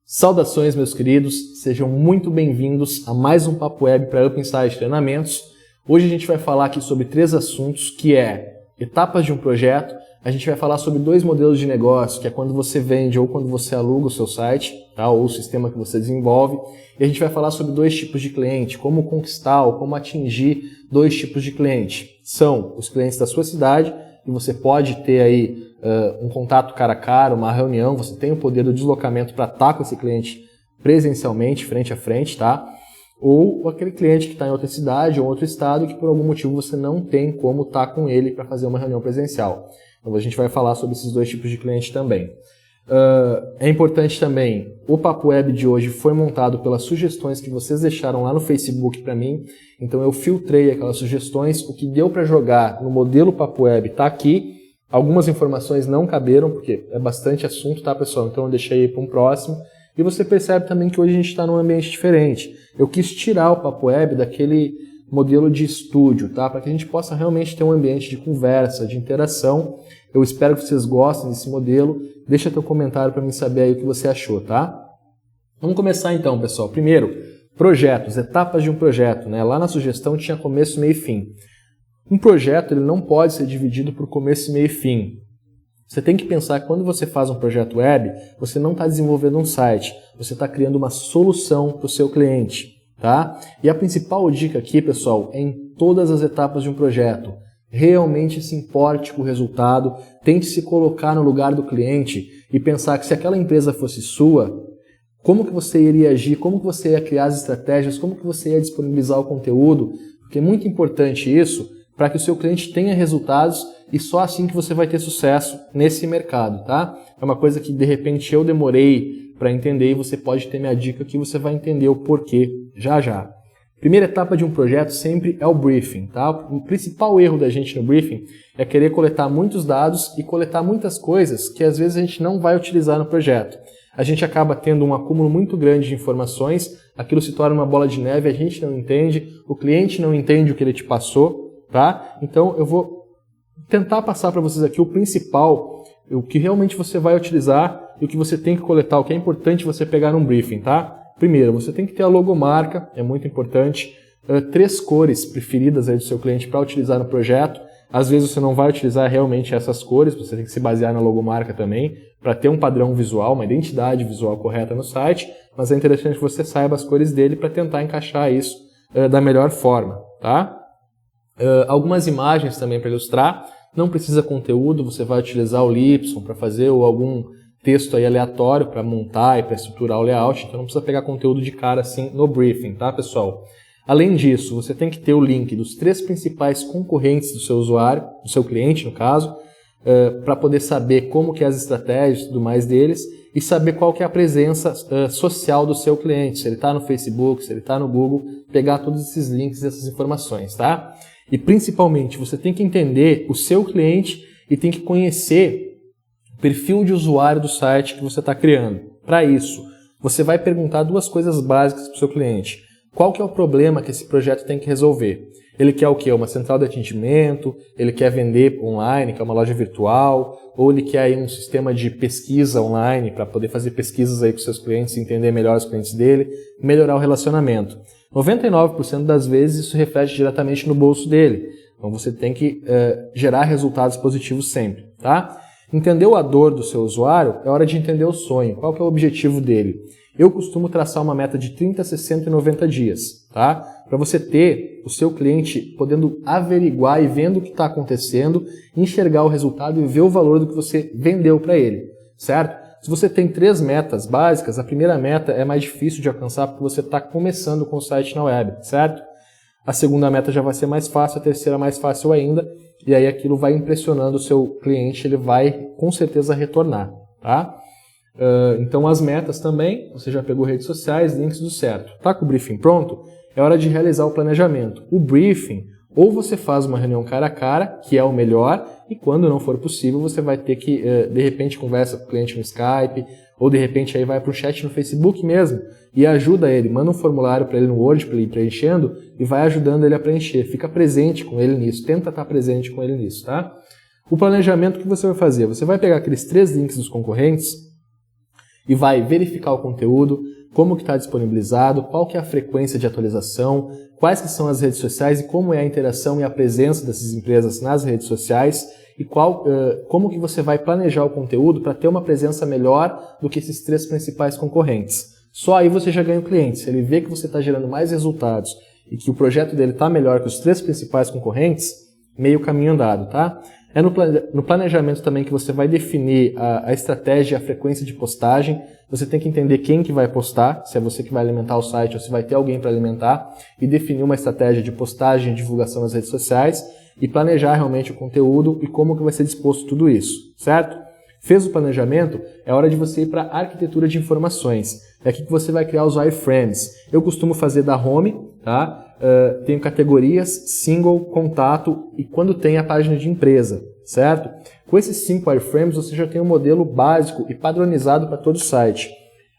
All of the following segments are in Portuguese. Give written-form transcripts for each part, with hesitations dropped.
Saudações, meus queridos, sejam muito bem-vindos a mais um Papo Web para Up Insight Treinamentos. Hoje a gente vai falar aqui sobre 3 assuntos, que é etapas de um projeto, a gente vai falar sobre 2 modelos de negócio, que é quando você vende ou quando você aluga o seu site, tá? Ou o sistema que você desenvolve, e a gente vai falar sobre 2 tipos de cliente, como conquistar ou como atingir 2 tipos de cliente. São os clientes da sua cidade, e você pode ter aí um contato cara a cara, uma reunião, você tem o poder do deslocamento para estar com esse cliente presencialmente, frente a frente, tá? Ou aquele cliente que está em outra cidade ou outro estado e que por algum motivo você não tem como estar com ele para fazer uma reunião presencial. Então a gente vai falar sobre esses 2 tipos de cliente também. É importante também, o Papo Web de hoje foi montado pelas sugestões que vocês deixaram lá no Facebook para mim, então eu filtrei aquelas sugestões, o que deu para jogar no modelo Papo Web está aqui, algumas informações não caberam, porque é bastante assunto, tá pessoal? Então eu deixei aí para um próximo, e você percebe também que hoje a gente está num ambiente diferente. Eu quis tirar o Papo Web daquele modelo de estúdio, tá? Para que a gente possa realmente ter um ambiente de conversa, de interação. Eu espero que vocês gostem desse modelo. Deixa teu comentário para mim saber aí o que você achou, tá? Vamos começar então, pessoal. Primeiro, projetos, etapas de um projeto, né? Lá na sugestão tinha começo, meio e fim. Um projeto ele não pode ser dividido por começo, meio e fim. Você tem que pensar que quando você faz um projeto web, você não está desenvolvendo um site, você está criando uma solução para o seu cliente, tá? E a principal dica aqui, pessoal, é em todas as etapas de um projeto. Realmente se importe com o resultado, tente se colocar no lugar do cliente e pensar que se aquela empresa fosse sua, como que você iria agir, como que você ia criar as estratégias, como que você ia disponibilizar o conteúdo, porque é muito importante isso para que o seu cliente tenha resultados e só assim que você vai ter sucesso nesse mercado, tá? É uma coisa que de repente eu demorei para entender e você pode ter minha dica que você vai entender o porquê já já. Primeira etapa de um projeto sempre é o briefing, tá? O principal erro da gente no briefing é querer coletar muitos dados e coletar muitas coisas que às vezes a gente não vai utilizar no projeto. A gente acaba tendo um acúmulo muito grande de informações, aquilo se torna uma bola de neve, a gente não entende, o cliente não entende o que ele te passou, tá? Então eu vou tentar passar para vocês aqui o principal, o que realmente você vai utilizar e o que você tem que coletar, o que é importante você pegar num briefing, tá? Primeiro, você tem que ter a logomarca, é muito importante, 3 cores preferidas aí do seu cliente para utilizar no projeto. Às vezes você não vai utilizar realmente essas cores, você tem que se basear na logomarca também, para ter um padrão visual, uma identidade visual correta no site, mas é interessante que você saiba as cores dele para tentar encaixar isso da melhor forma, tá? Algumas imagens também para ilustrar, não precisa conteúdo, você vai utilizar o Lipson para fazer ou algum texto aí aleatório para montar e para estruturar o layout, então não precisa pegar conteúdo de cara assim no briefing, tá pessoal? Além disso, você tem que ter o link dos 3 principais concorrentes do seu usuário, do seu cliente no caso, para poder saber como que é as estratégias e tudo mais deles e saber qual que é a presença social do seu cliente, se ele está no Facebook, se ele está no Google, pegar todos esses links e essas informações, tá? E principalmente, você tem que entender o seu cliente e tem que conhecer o perfil de usuário do site que você está criando. Para isso, você vai perguntar 2 coisas básicas para o seu cliente. Qual que é o problema que esse projeto tem que resolver? Ele quer o quê? Uma central de atendimento? Ele quer vender online, que é uma loja virtual? Ou ele quer aí um sistema de pesquisa online para poder fazer pesquisas aí com seus clientes, entender melhor os clientes dele, melhorar o relacionamento? 99% das vezes isso reflete diretamente no bolso dele. Então você tem que gerar resultados positivos sempre, tá? Entender a dor do seu usuário é hora de entender o sonho. Qual que é o objetivo dele? Eu costumo traçar uma meta de 30, 60 e 90 dias, tá? Para você ter o seu cliente podendo averiguar e vendo o que está acontecendo, enxergar o resultado e ver o valor do que você vendeu para ele, certo? Se você tem 3 metas básicas, a primeira meta é mais difícil de alcançar porque você está começando com o site na web, certo? A segunda meta já vai ser mais fácil, a terceira mais fácil ainda, e aí aquilo vai impressionando o seu cliente, ele vai com certeza retornar, tá? Então as metas também, você já pegou redes sociais, links do certo. Tá com o briefing pronto? É hora de realizar o planejamento. O briefing, ou você faz uma reunião cara a cara, que é o melhor, e quando não for possível, você vai ter que, de repente, conversa com o cliente no Skype, ou de repente aí vai para o chat no Facebook mesmo, e ajuda ele, manda um formulário para ele no Word, para ele ir preenchendo, e vai ajudando ele a preencher. Fica presente com ele nisso, tenta estar presente com ele nisso, tá? O planejamento que você vai fazer? Você vai pegar aqueles 3 links dos concorrentes e vai verificar o conteúdo, como que está disponibilizado, qual que é a frequência de atualização, quais que são as redes sociais e como é a interação e a presença dessas empresas nas redes sociais e como que você vai planejar o conteúdo para ter uma presença melhor do que esses 3 principais concorrentes. Só aí você já ganha o cliente. Se ele vê que você está gerando mais resultados e que o projeto dele está melhor que os 3 principais concorrentes, meio caminho andado, tá? É no planejamento também que você vai definir a estratégia e a frequência de postagem. Você tem que entender quem que vai postar, se é você que vai alimentar o site ou se vai ter alguém para alimentar, e definir uma estratégia de postagem e divulgação nas redes sociais, e planejar realmente o conteúdo e como que vai ser disposto tudo isso, certo? Fez o planejamento, é hora de você ir para a arquitetura de informações. É aqui que você vai criar os wireframes. Eu costumo fazer da home, tá? Tenho categorias, single, contato e quando tem a página de empresa, certo? Com esses 5 wireframes você já tem um modelo básico e padronizado para todo o site.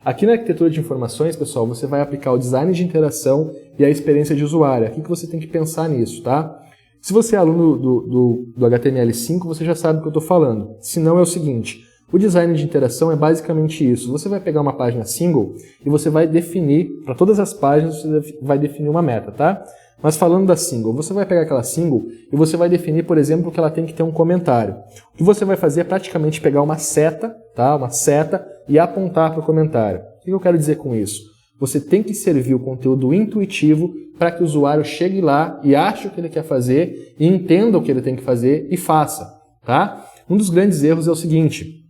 Aqui na arquitetura de informações, pessoal, você vai aplicar o design de interação e a experiência de usuário. Aqui que você tem que pensar nisso, tá? Se você é aluno do HTML5, você já sabe o que eu estou falando. Se não, é o seguinte, o design de interação é basicamente isso. Você vai pegar uma página single e você vai definir, para todas as páginas, você vai definir uma meta, tá? Mas falando da single, você vai pegar aquela single e você vai definir, por exemplo, que ela tem que ter um comentário. O que você vai fazer é praticamente pegar uma seta, tá? Uma seta e apontar para o comentário. O que eu quero dizer com isso? Você tem que servir o conteúdo intuitivo para que o usuário chegue lá e ache o que ele quer fazer e entenda o que ele tem que fazer e faça, tá? Um dos grandes erros é o seguinte,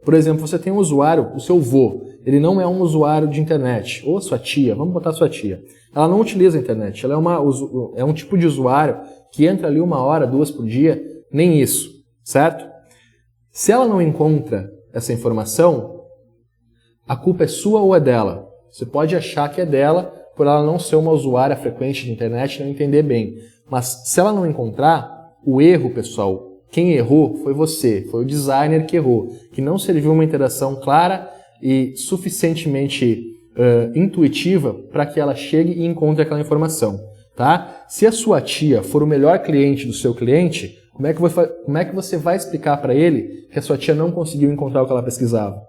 por exemplo, você tem um usuário, o seu vô, ele não é um usuário de internet, ou sua tia, vamos botar sua tia, ela não utiliza a internet, ela é um tipo de usuário que entra ali 1 hora, 2 por dia, nem isso, certo? Se ela não encontra essa informação, a culpa é sua ou é dela? Você pode achar que é dela por ela não ser uma usuária frequente de internet e não entender bem. Mas se ela não encontrar, o erro, pessoal, quem errou foi você, foi o designer que errou, que não serviu uma interação clara e suficientemente intuitiva para que ela chegue e encontre aquela informação. Tá? Se a sua tia for o melhor cliente do seu cliente, como é que você vai explicar para ele que a sua tia não conseguiu encontrar o que ela pesquisava?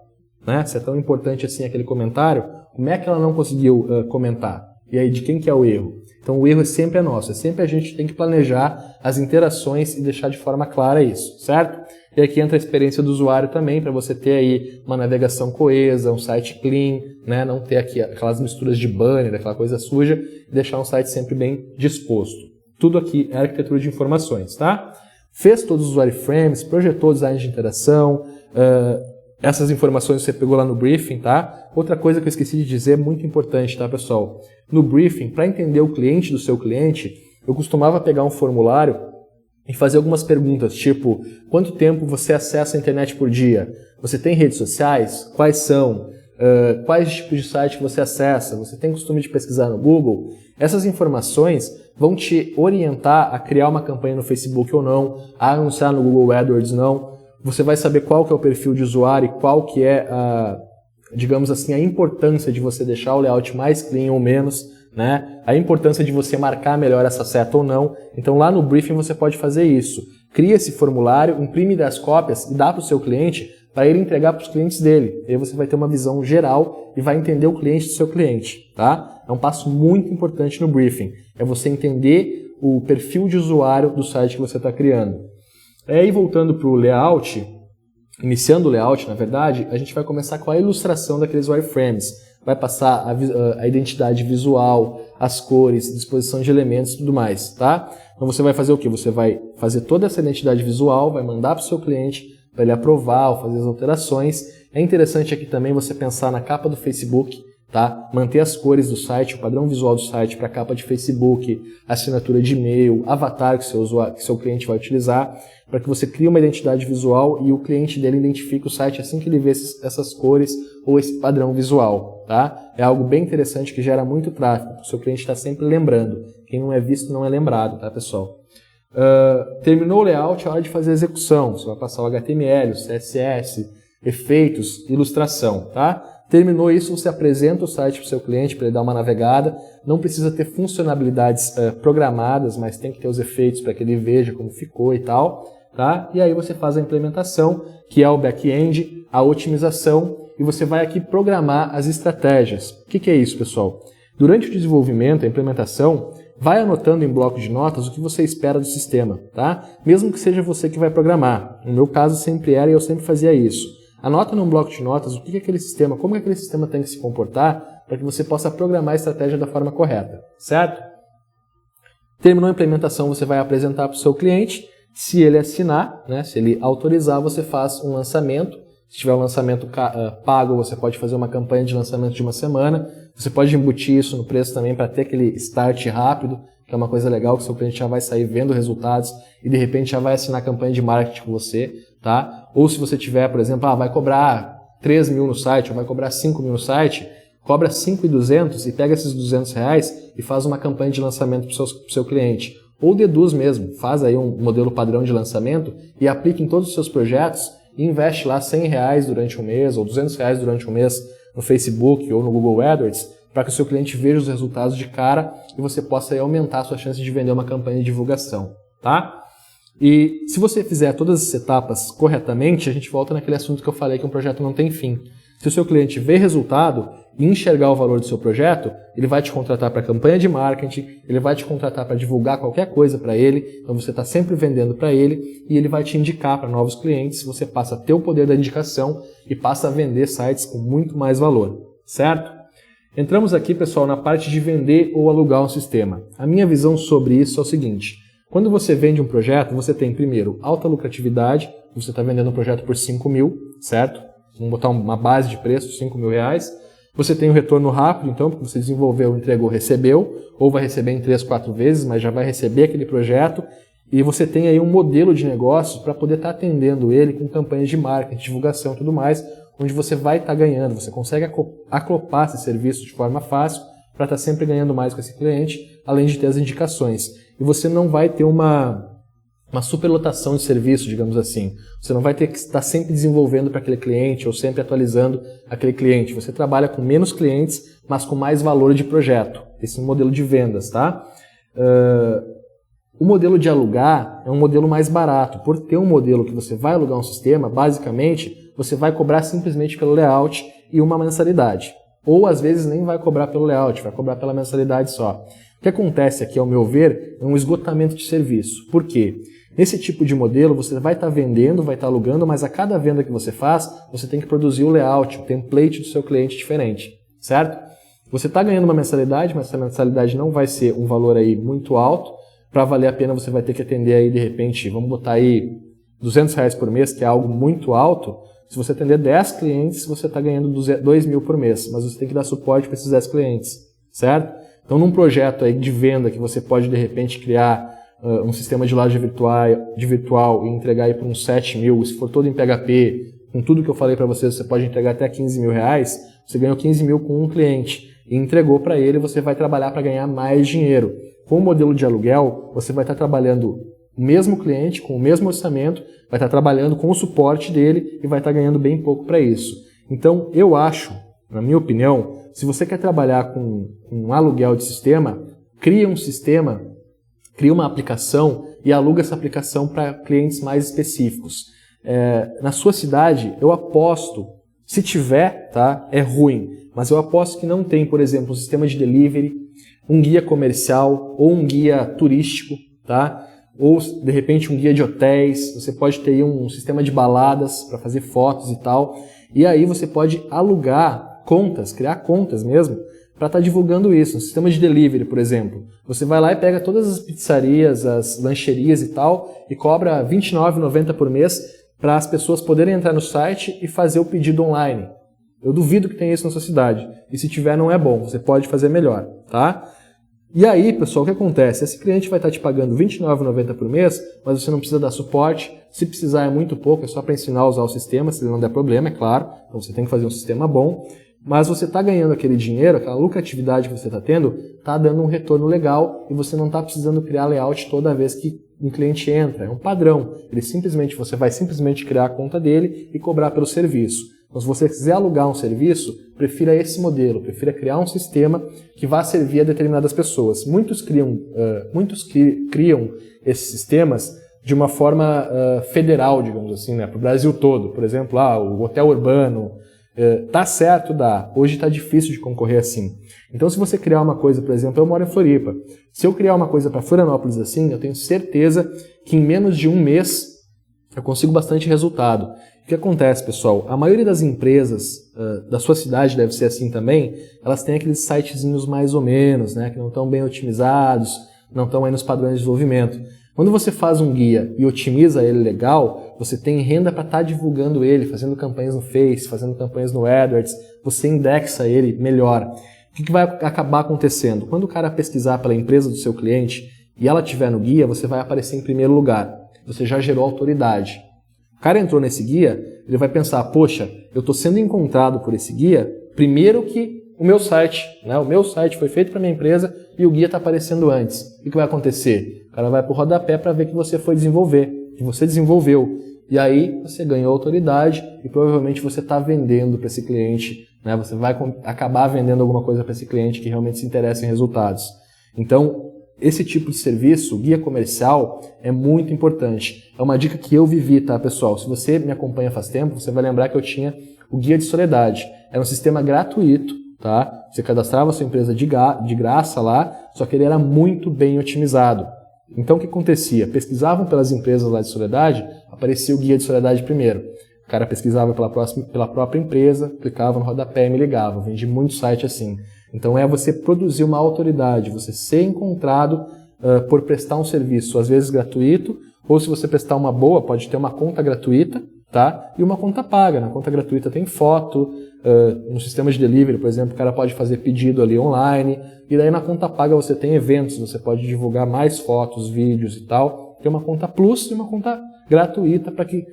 Né? Se é tão importante assim aquele comentário, como é que ela não conseguiu comentar? E aí, de quem que é o erro? Então, o erro é sempre nosso, é sempre a gente tem que planejar as interações e deixar de forma clara isso, certo? E aqui entra a experiência do usuário também, para você ter aí uma navegação coesa, um site clean, né? Não ter aqui aquelas misturas de banner, aquela coisa suja, e deixar um site sempre bem disposto. Tudo aqui é arquitetura de informações, tá? Fez todos os wireframes, projetou o design de interação, essas informações você pegou lá no briefing, tá? Outra coisa que eu esqueci de dizer, muito importante, tá, pessoal? No briefing, para entender o cliente do seu cliente, eu costumava pegar um formulário e fazer algumas perguntas, tipo, quanto tempo você acessa a internet por dia? Você tem redes sociais? Quais são? Quais tipos de site que você acessa? Você tem costume de pesquisar no Google? Essas informações vão te orientar a criar uma campanha no Facebook ou não, a anunciar no Google AdWords ou não. Você vai saber qual que é o perfil de usuário e qual que é digamos assim, a importância de você deixar o layout mais clean ou menos, né? A importância de você marcar melhor essa seta ou não. Então lá no briefing você pode fazer isso. Cria esse formulário, imprime 10 cópias e dá para o seu cliente para ele entregar para os clientes dele. E aí você vai ter uma visão geral e vai entender o cliente do seu cliente, tá? É um passo muito importante no briefing. É você entender o perfil de usuário do site que você está criando. Aí voltando para o layout, iniciando o layout, na verdade, a gente vai começar com a ilustração daqueles wireframes. Vai passar a identidade visual, as cores, disposição de elementos e tudo mais, tá? Então você vai fazer o quê? Você vai fazer toda essa identidade visual, vai mandar para o seu cliente para ele aprovar ou fazer as alterações. É interessante aqui também você pensar na capa do Facebook, tá? Manter as cores do site, o padrão visual do site para a capa de Facebook, assinatura de e-mail, avatar que seu cliente vai utilizar, para que você crie uma identidade visual e o cliente dele identifique o site assim que ele vê essas cores ou esse padrão visual, tá? É algo bem interessante que gera muito tráfego, o seu cliente está sempre lembrando. Quem não é visto não é lembrado, tá, pessoal? Terminou o layout, é hora de fazer a execução. Você vai passar o HTML, o CSS, efeitos, ilustração, tá? Terminou isso, você apresenta o site para o seu cliente para ele dar uma navegada. Não precisa ter funcionalidades programadas, mas tem que ter os efeitos para que ele veja como ficou e tal, tá? E aí você faz a implementação, que é o back-end, a otimização e você vai aqui programar as estratégias. O que é isso, pessoal? Durante o desenvolvimento, a implementação, vai anotando em bloco de notas o que você espera do sistema, tá? Mesmo que seja você que vai programar. No meu caso sempre era e eu sempre fazia isso. Anota num bloco de notas o que é aquele sistema, como é aquele sistema tem que se comportar para que você possa programar a estratégia da forma correta, certo? Terminou a implementação, você vai apresentar para o seu cliente. Se ele assinar, né, se ele autorizar, você faz um lançamento. Se tiver um lançamento pago, você pode fazer uma campanha de lançamento de uma semana. Você pode embutir isso no preço também para ter aquele start rápido, que é uma coisa legal, que o seu cliente já vai sair vendo resultados e de repente já vai assinar a campanha de marketing com você, tá? Ou se você tiver, por exemplo, vai cobrar 3 mil no site ou vai cobrar 5 mil no site, cobra 5.200 e pega esses R$200 e faz uma campanha de lançamento para o seu cliente. Ou deduz mesmo, faz aí um modelo padrão de lançamento e aplica em todos os seus projetos e investe lá R$100 durante um mês ou R$200 durante um mês no Facebook ou no Google AdWords para que o seu cliente veja os resultados de cara e você possa aí aumentar a sua chance de vender uma campanha de divulgação, tá? E se você fizer todas as etapas corretamente, a gente volta naquele assunto que eu falei que um projeto não tem fim. Se o seu cliente vê resultado e enxergar o valor do seu projeto, ele vai te contratar para campanha de marketing, ele vai te contratar para divulgar qualquer coisa para ele, então você está sempre vendendo para ele e ele vai te indicar para novos clientes, você passa a ter o poder da indicação e passa a vender sites com muito mais valor, certo? Entramos aqui, pessoal, na parte de vender ou alugar um sistema. A minha visão sobre isso é o seguinte: quando você vende um projeto, você tem primeiro alta lucratividade, você está vendendo um projeto por 5 mil, certo? Vamos botar uma base de preço de R$5.000. Você tem um retorno rápido, então, porque você desenvolveu, entregou, recebeu, ou vai receber em 3, 4 vezes, mas já vai receber aquele projeto, e você tem aí um modelo de negócio para poder estar atendendo ele com campanhas de marketing, divulgação e tudo mais, onde você vai estar ganhando, você consegue acoplar esse serviço de forma fácil para estar sempre ganhando mais com esse cliente, além de ter as indicações. E você não vai ter uma superlotação de serviço, digamos assim. Você não vai ter que estar sempre desenvolvendo para aquele cliente ou sempre atualizando aquele cliente. Você trabalha com menos clientes, mas com mais valor de projeto. Esse é um modelo de vendas, tá? O modelo de alugar é um modelo mais barato. Por ter um modelo que você vai alugar um sistema, basicamente, você vai cobrar simplesmente pelo layout e uma mensalidade. Ou, às vezes, nem vai cobrar pelo layout, vai cobrar pela mensalidade só. O que acontece aqui, ao meu ver, é um esgotamento de serviço. Por quê? Nesse tipo de modelo, você vai estar vendendo, vai estar alugando, mas a cada venda que você faz, você tem que produzir o layout, o template do seu cliente diferente, certo? Você está ganhando uma mensalidade, mas essa mensalidade não vai ser um valor aí muito alto. Para valer a pena, você vai ter que atender aí, de repente, vamos botar aí R$200 por mês, que é algo muito alto. Se você atender 10 clientes, você está ganhando 2 mil por mês, mas você tem que dar suporte para esses 10 clientes, certo? Então, num projeto aí de venda que você pode, de repente, criar um sistema de loja virtual e entregar aí por uns 7 mil, se for todo em PHP, com tudo que eu falei para você pode entregar até R$15.000, você ganhou 15 mil com um cliente e entregou para ele, você vai trabalhar para ganhar mais dinheiro. Com o modelo de aluguel, você vai estar trabalhando o mesmo cliente, com o mesmo orçamento, vai estar trabalhando com o suporte dele e vai estar ganhando bem pouco para isso. Então, eu acho, na minha opinião, se você quer trabalhar com um aluguel de sistema, cria um sistema, cria uma aplicação e aluga essa aplicação para clientes mais específicos. Na sua cidade, eu aposto, se tiver, tá, é ruim, mas eu aposto que não tem, por exemplo, um sistema de delivery, um guia comercial ou um guia turístico, tá? Ou, de repente, um guia de hotéis. Você pode ter aí um sistema de baladas para fazer fotos e tal. E aí você pode alugar contas, criar contas mesmo, para estar divulgando isso. Um sistema de delivery, por exemplo. Você vai lá e pega todas as pizzarias, as lancherias e tal, e cobra R$ 29,90 por mês para as pessoas poderem entrar no site e fazer o pedido online. Eu duvido que tenha isso na sua cidade. E se tiver, não é bom. Você pode fazer melhor, tá? E aí, pessoal, o que acontece? Esse cliente vai estar te pagando R$ 29,90 por mês, mas você não precisa dar suporte. Se precisar é muito pouco, é só para ensinar a usar o sistema, se ele não der problema, é claro. Então você tem que fazer um sistema bom. Mas você está ganhando aquele dinheiro, aquela lucratividade que você está tendo, está dando um retorno legal e você não está precisando criar layout toda vez que um cliente entra. É um padrão. Você vai simplesmente criar a conta dele e cobrar pelo serviço. Então, se você quiser alugar um serviço, prefira esse modelo, prefira criar um sistema que vá servir a determinadas pessoas. Muitos criam esses sistemas de uma forma federal, digamos assim, né, para o Brasil todo. Por exemplo, o hotel urbano, Tá certo, dá. Hoje tá difícil de concorrer assim. Então, se você criar uma coisa, por exemplo, eu moro em Floripa. Se eu criar uma coisa para Florianópolis assim, eu tenho certeza que em menos de um mês eu consigo bastante resultado. O que acontece, pessoal? A maioria das empresas da sua cidade deve ser assim também, elas têm aqueles sitezinhos mais ou menos, né, que não estão bem otimizados, não estão aí nos padrões de desenvolvimento. Quando você faz um guia e otimiza ele legal, você tem renda para estar divulgando ele, fazendo campanhas no Face, fazendo campanhas no AdWords, você indexa ele melhor. O que vai acabar acontecendo? Quando o cara pesquisar pela empresa do seu cliente e ela estiver no guia, você vai aparecer em primeiro lugar. Você já gerou autoridade. O cara entrou nesse guia, ele vai pensar, poxa, eu estou sendo encontrado por esse guia, primeiro que o meu site, né? O meu site foi feito para minha empresa e o guia está aparecendo antes. O que vai acontecer? O cara vai para o rodapé para ver que você foi desenvolver, que você desenvolveu. E aí você ganhou autoridade e provavelmente você está vendendo para esse cliente, né? Você vai acabar vendendo alguma coisa para esse cliente que realmente se interessa em resultados. Então, esse tipo de serviço, guia comercial, é muito importante. É uma dica que eu vivi, tá, pessoal? Se você me acompanha faz tempo, você vai lembrar que eu tinha o Guia de Soledade. Era um sistema gratuito, tá? Você cadastrava a sua empresa de graça lá, só que ele era muito bem otimizado. Então, o que acontecia? Pesquisavam pelas empresas lá de Soledade, aparecia o Guia de Soledade primeiro. O cara pesquisava pela própria empresa, clicava no rodapé e me ligava. Vendi muito site assim. Então é você produzir uma autoridade, você ser encontrado por prestar um serviço, às vezes gratuito, ou se você prestar uma boa, pode ter uma conta gratuita, tá? E uma conta paga. Na conta gratuita tem foto, no sistema de delivery, por exemplo, o cara pode fazer pedido ali online, e daí na conta paga você tem eventos, você pode divulgar mais fotos, vídeos e tal. Tem uma conta plus e uma conta gratuita para que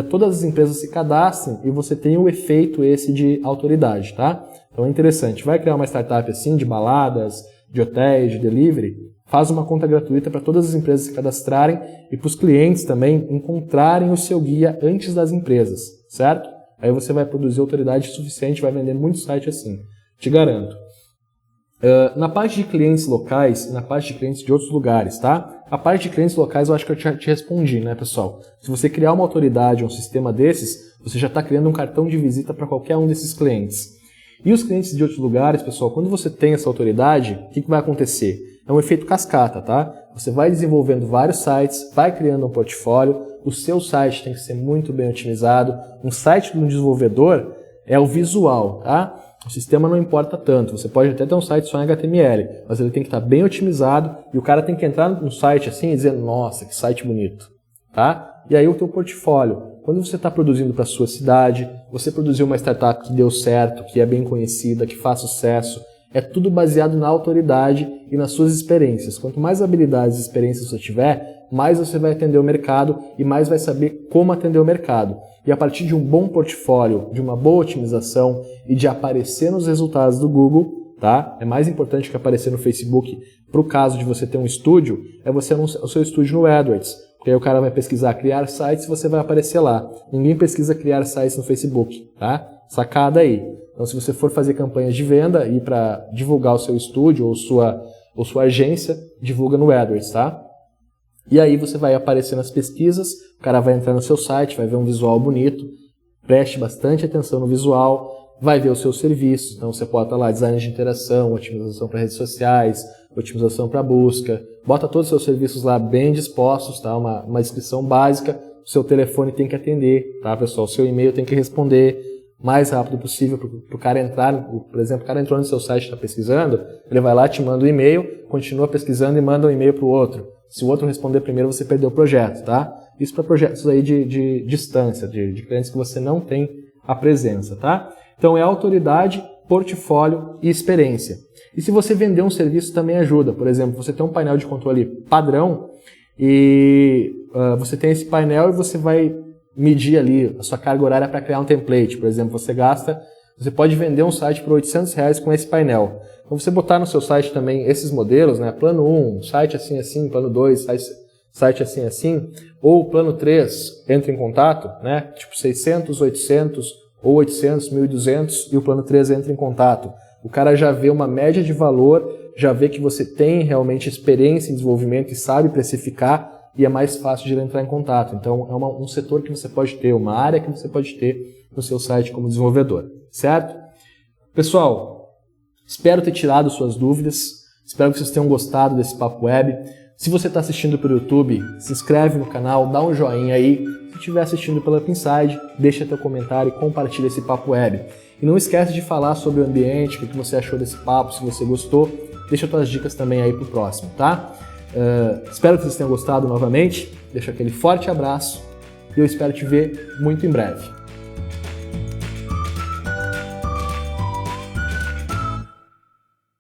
todas as empresas se cadastrem e você tenha o efeito esse de autoridade, tá? Então é interessante. Vai criar uma startup assim, de baladas, de hotéis, de delivery, faz uma conta gratuita para todas as empresas se cadastrarem e para os clientes também encontrarem o seu guia antes das empresas, certo? Aí você vai produzir autoridade suficiente, vai vender muito site assim, te garanto. Na parte de clientes locais e na parte de clientes de outros lugares, tá? A parte de clientes locais eu acho que eu te respondi, né, pessoal? Se você criar uma autoridade, um sistema desses, você já está criando um cartão de visita para qualquer um desses clientes. E os clientes de outros lugares, pessoal, quando você tem essa autoridade, o que vai acontecer? É um efeito cascata, tá? Você vai desenvolvendo vários sites, vai criando um portfólio, o seu site tem que ser muito bem otimizado. Um site de um desenvolvedor é o visual, tá? O sistema não importa tanto, você pode até ter um site só em HTML, mas ele tem que estar bem otimizado e o cara tem que entrar no site assim e dizer, nossa, que site bonito, tá? E aí o teu portfólio, quando você está produzindo para a sua cidade, você produziu uma startup que deu certo, que é bem conhecida, que faz sucesso, é tudo baseado na autoridade e nas suas experiências. Quanto mais habilidades e experiências você tiver, mais você vai atender o mercado e mais vai saber como atender o mercado. E a partir de um bom portfólio, de uma boa otimização e de aparecer nos resultados do Google, tá? É mais importante que aparecer no Facebook. Para o caso de você ter um estúdio, é você anunciar o seu estúdio no AdWords. Porque aí o cara vai pesquisar criar sites e você vai aparecer lá. Ninguém pesquisa criar sites no Facebook, tá? Sacada aí. Então, se você for fazer campanhas de venda e para divulgar o seu estúdio ou sua agência, divulga no AdWords, tá? E aí você vai aparecer nas pesquisas, o cara vai entrar no seu site, vai ver um visual bonito, preste bastante atenção no visual, vai ver os seus serviços. Então você bota lá design de interação, otimização para redes sociais, otimização para busca, bota todos os seus serviços lá bem dispostos, tá? Uma descrição básica, o seu telefone tem que atender, tá, pessoal? O seu e-mail tem que responder o mais rápido possível para o cara entrar. Por exemplo, o cara entrou no seu site e está pesquisando, ele vai lá, te manda um e-mail, continua pesquisando e manda um e-mail para o outro. Se o outro responder primeiro, você perdeu o projeto, tá? Isso para projetos aí de distância, de clientes que você não tem a presença, tá? Então é autoridade, portfólio e experiência. E se você vender um serviço também ajuda. Por exemplo, você tem um painel de controle padrão e você tem esse painel e você vai medir ali a sua carga horária para criar um template. Por exemplo, você pode vender um site por R$800 com esse painel. Então você botar no seu site também esses modelos, né? Plano 1, site assim assim, plano 2, site assim assim, ou plano 3, entra em contato, né? Tipo 600, 800 ou 800, 1.200 e o plano 3 entra em contato. O cara já vê uma média de valor, já vê que você tem realmente experiência em desenvolvimento e sabe precificar e é mais fácil de ele entrar em contato. Então é um setor que você pode ter, uma área que você pode ter no seu site como desenvolvedor, certo? Pessoal, espero ter tirado suas dúvidas, espero que vocês tenham gostado desse Papo Web. Se você está assistindo pelo YouTube, se inscreve no canal, dá um joinha aí. Se estiver assistindo pela Pinside, deixa teu comentário e compartilha esse Papo Web. E não esquece de falar sobre o ambiente, o que você achou desse papo, se você gostou. Deixa tuas dicas também aí pro próximo, tá? Espero que vocês tenham gostado novamente. Deixo aquele forte abraço e eu espero te ver muito em breve.